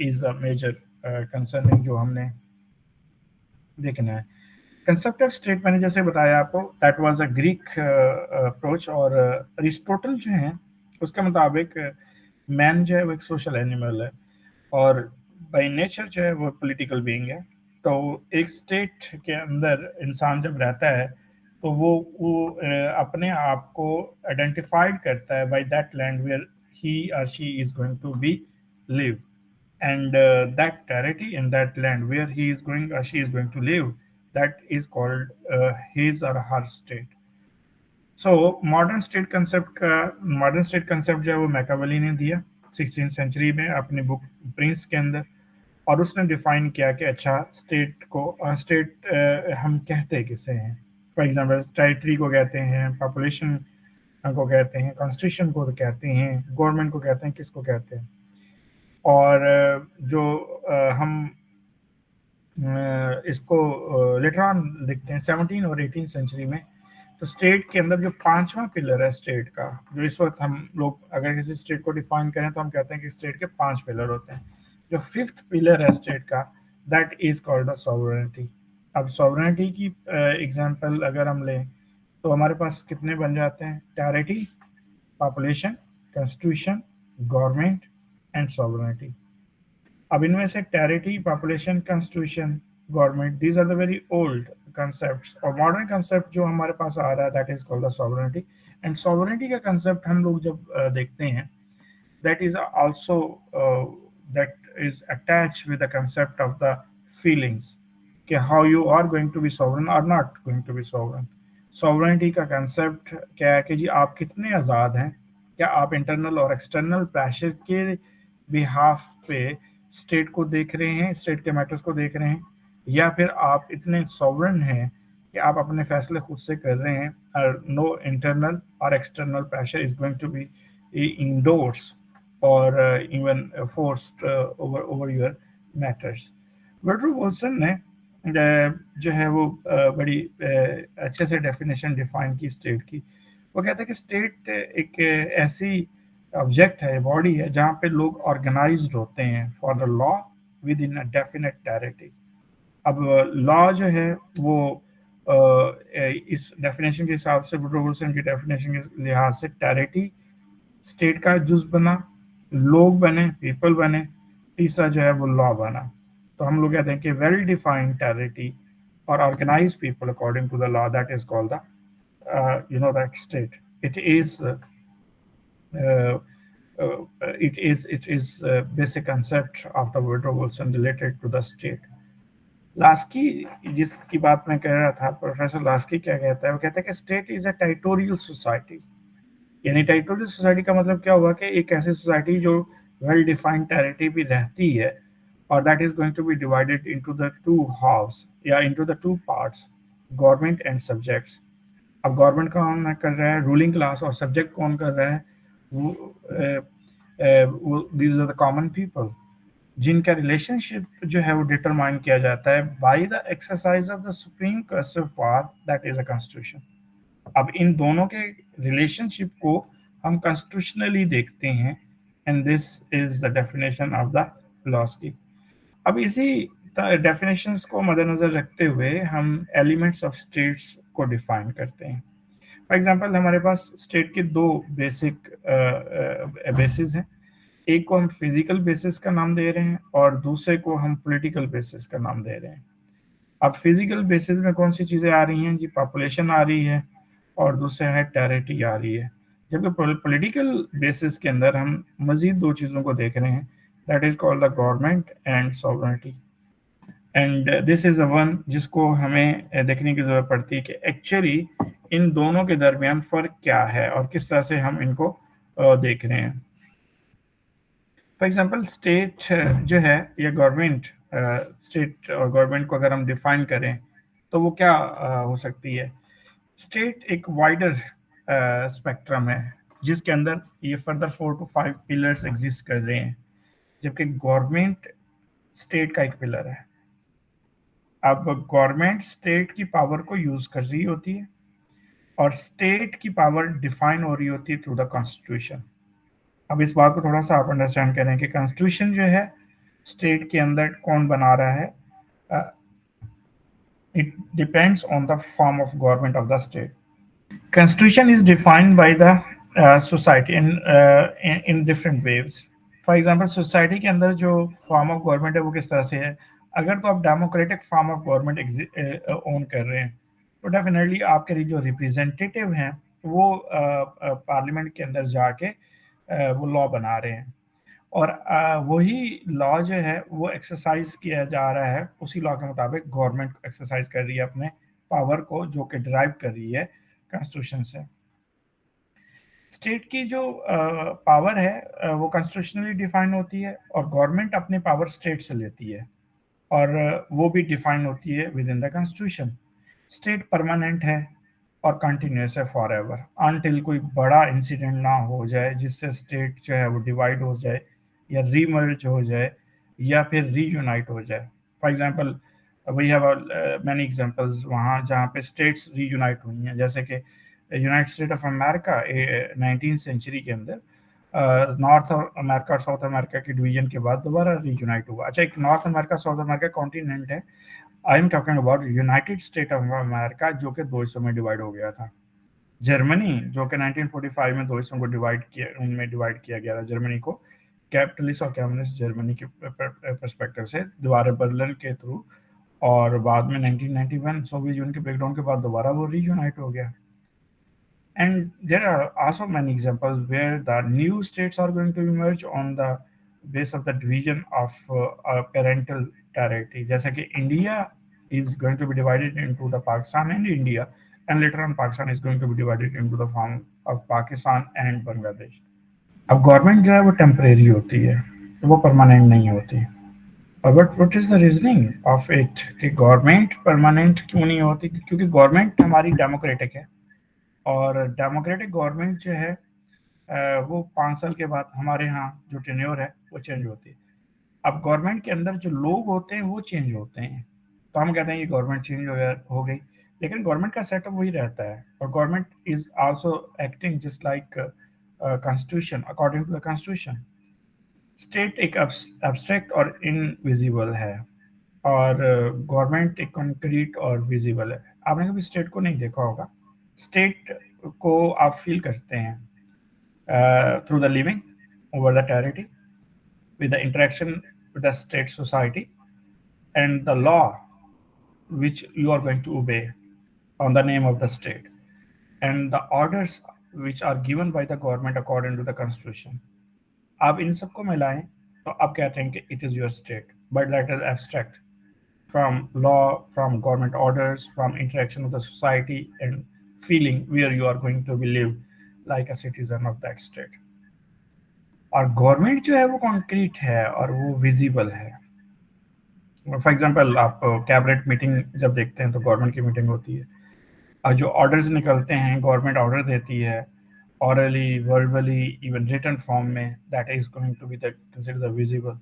Is a major concerning जो हमने देखना है। कंसेप्ट ऑफ स्टेट मैंने जैसे बताया आपको, that was a Greek approach, और अरिस्टोटल जो है उसके मुताबिक मैन जो है वो एक सोशल एनिमल है, और बाय नेचर जो है वो पॉलिटिकल बीइंग है। तो एक स्टेट के अंदर इंसान जब रहता है तो वो अपने आप को आइडेंटिफाइड करता है by that land where he और she is going to be live, and that territory in that land where he is going or she is going to live, that is called his or her state. So modern state concept जो है वो मैकावेली ने दिया 16th century में अपनी book Prince के अंदर, और उसने डिफाइन किया कि अच्छा स्टेट हम कहते किसे हैं। फॉर एग्जांपल टेरिटरी को कहते हैं, पॉपुलेशन को कहते हैं, कॉन्स्टिट्यूशन को कहते हैं, गवर्नमेंट को कहते हैं, किसको कहते हैं। और जो हम इसको लेटर ऑन लिखते हैं 17 और 18 सेंचुरी में, तो स्टेट के अंदर जो पांचवा पिलर है स्टेट का, जो इस वक्त हम लोग अगर किसी स्टेट को डिफाइन करें तो हम कहते हैं कि स्टेट के 5 पिलर होते हैं। जो फिफ्थ पिलर है स्टेट का, that is called the sovereignty. अब सॉवरेनिटी की एग्जांपल अगर हम लें तो हमारे पास कितने बन जाते हैं? Territory, population, constitution, government and sovereignty. अब इनमें से territory, population, constitution, government, these are the very old concept, और मॉडर्न कंसेप्ट जो हमारे पास आ रहा है that is called the sovereignty. And sovereignty का कंसेप्ट हम लोग जब देखते हैं, that is also that is attached with the concept of the feelings, कि how you are going to be sovereign और not going to be sovereign. Sovereignty का concept क्या है कि जी आप कितने आज़ाद हैं, क्या आप इंटरनल और एक्सटर्नल प्रेशर के बिहाफ पे स्टेट को देख रहे हैं, स्टेट के मैटर्स को देख रहे हैं, या फिर आप इतने सॉवरेन हैं कि आप अपने फैसले खुद से कर रहे हैं, और नो इंटरनल और external pressure is going to be endorse और even forced over your matters. Woodrow Wilson ने जो है वो बड़ी अच्छे से डेफिनेशन डिफाइन की स्टेट की। वो कहते हैं कि स्टेट एक ऐसी ऑब्जेक्ट है, बॉडी है, जहाँ पे लोग ऑर्गेनाइज्ड होते हैं for the law with in a definite territory. अब लॉ जो है वो इस डेफिनेशन के हिसाब से, वुडरो विल्सन की डेफिनेशन के लिहाज से, टेरिटरी स्टेट का जुज बना, लोग बने, पीपल बने, तीसरा जो है वो लॉ बना। तो हम लोग कहते हैं कि वेल डिफाइंड टेरिटरी और organised people according to the law, that is called the that state. It is it is basic concept of the Woodrow Wilson related to the state. Laski, जिसकी बात मैं कह रहा था, प्रोफेसर लास्की क्या कहता है? वो कहता है कि state is a territorial society. यानी टेरिटोरियल सोसाइटी का मतलब क्या हुआ कि एक ऐसी सोसाइटी जो वेल डिफाइंड टेरिटरी भी रहती है, और that is going to be divided into the two house या into the two parts, government and subjects. अब गवर्नमेंट कौन कर रहा है? Ruling class. और सब्जेक्ट कौन कर रहा है? These are the common people, जिनका रिलेशनशिप जो है वो डिटरमाइन किया जाता है by the exercise of the supreme coercive power, that is a constitution. अब इन दोनों के रिलेशनशिप को हम कॉन्स्टिट्यूशनली देखते हैं, and this is the definition of the loss की। अब इसी डेफिनेशंस को मद्देनजर रखते हुए हम एलिमेंट्स ऑफ स्टेट्स को डिफाइन करते हैं। फॉर एग्जांपल हमारे पास स्टेट के दो बेसिक बेसिस हैं। एक को हम फिजिकल बेसिस का नाम दे रहे हैं और दूसरे को हम पॉलिटिकल बेसिस का नाम दे रहे हैं। अब फिजिकल बेसिस में कौन सी चीज़ें आ रही हैं जी? पॉपुलेशन आ रही है और दूसरे है टेरिटरी आ रही है। जबकि पॉलिटिकल बेसिस के अंदर हम मजीद दो चीज़ों को देख रहे हैं, that is called the government and sovereignty. And this is a one जिसको हमें देखने की जरूरत पड़ती है कि एक्चुअली इन दोनों के दरमियान फर्क क्या है और किस तरह से हम इनको देख रहे हैं। फॉर एग्जांपल स्टेट जो है या गवर्नमेंट, स्टेट और गवर्नमेंट को अगर हम डिफाइन करें तो वो क्या हो सकती है? स्टेट एक वाइडर स्पेक्ट्रम है जिसके अंदर ये फर्दर 4 to 5 पिलर्स एग्जिस्ट कर रहे हैं, जबकि गवर्नमेंट स्टेट का एक पिलर है। अब गवर्नमेंट स्टेट की पावर को यूज कर रही होती है और स्टेट की पावर डिफाइन हो रही होती है थ्रू द कॉन्स्टिट्यूशन। अब इस बात को थोड़ा सा आप अंडरस्टैंड करें कि कॉन्स्टिट्यूशन जो है स्टेट के अंदर कौन बना रहा है, it depends on the form of government of the state. Constitution is defined by the society in different ways. For example society के अंदर जो फॉर्म ऑफ गवर्नमेंट है वो किस तरह से है। अगर तो आप democratic form of government own कर रहे हैं तो डेफिनेटली आपके जो रिप्रेजेंटेटिव हैं वो पार्लियामेंट के अंदर जाके वो लॉ बना रहे हैं और वही लॉ जो है वो एक्सरसाइज किया जा रहा है, उसी लॉ के मुताबिक गवर्नमेंट एक्सरसाइज कर रही है अपने पावर को जो कि ड्राइव कर रही है कॉन्स्टिट्यूशन से। स्टेट की जो पावर है वो कॉन्स्टिट्यूशनली डिफाइन होती है और गवर्नमेंट अपनी पावर स्टेट से लेती है और वो भी डिफाइन होती है with in the constitution. State permanent है और कंटिन्यूस है फॉर एवर अनटिल कोई बड़ा इंसिडेंट ना हो जाए जिससे स्टेट जो है वो डिवाइड हो जाए या रीमर्ज हो जाए या फिर रीयूनाइट हो जाए। For example we have many examples वहाँ जहाँ पे स्टेट्स रीयूनाइट हुई हैं, जैसे कि United State of America 19th century के अंदर नॉर्थ अमेरिका और साउथ अमेरिका के डिवीजन के बाद दोबारा रीयूनाइट हुआ। अच्छा, एक north America south America continent है, I am talking about United State of America जो कि दो हिस्सों में डिवाइड हो गया था। जर्मनी जो कि 1945 में दो हिस्सों को डिवाइड किया गया था, जर्मनी को कैपिटलिस्ट और कम्युनिस्ट जर्मनी के पर्सपेक्टिव से दोबारा बर्लिन के थ्रू, और बाद में 1991 सोवियत यूनियन के ब्रेकडाउन के बाद दोबारा वो रीयूनाइट हो गया। And there are also many examples where the new states are going to emerge on the base of the division of parental territory. जैसे कि India is going to be divided into the Pakistan and India, and later on Pakistan is going to be divided into the form of Pakistan and Bangladesh. अब government जो है वो temporary होती है, वो permanent नहीं होती। और but what is the reasoning of it कि गवर्नमेंट परमानेंट क्यों नहीं होती? क्योंकि गवर्नमेंट हमारी डेमोक्रेटिक है और डेमोक्रेटिक गवर्नमेंट जो है वो 5 साल के बाद हमारे यहाँ जो टेन्योर है वो चेंज होती है। अब गवर्नमेंट के अंदर जो लोग होते हैं वो चेंज होते हैं, तो हम कहते हैं कि गवर्नमेंट चेंज हो गई, लेकिन गवर्नमेंट का सेटअप वही रहता है और government is also acting just like constitution according to the constitution. State एक एब्स्ट्रैक्ट और इनविजिबल है और गवर्नमेंट एक कॉन्क्रीट और विजिबल है। आपने कभी स्टेट को नहीं देखा होगा। स्टेट को आप फील करते हैं through the living over the territory with the interaction with the state society and the law which you are going to obey on the name of the state and the orders which are given by the government according to the constitution। आप इन सबको मिलाएं तो आप कहते हैं कि it is your state, but that is abstract from law, from government orders, from interaction with the society and feeling where you are going to be live like a citizen of that state। और government जो है वो concrete है और वो visible है। For example आप cabinet meeting जब देखते हैं तो गवर्नमेंट की मीटिंग होती है और जो ऑर्डर्स निकलते हैं गवर्नमेंट ऑर्डर देती है orally, verbally, even written form में, that is going to be the considered the visible।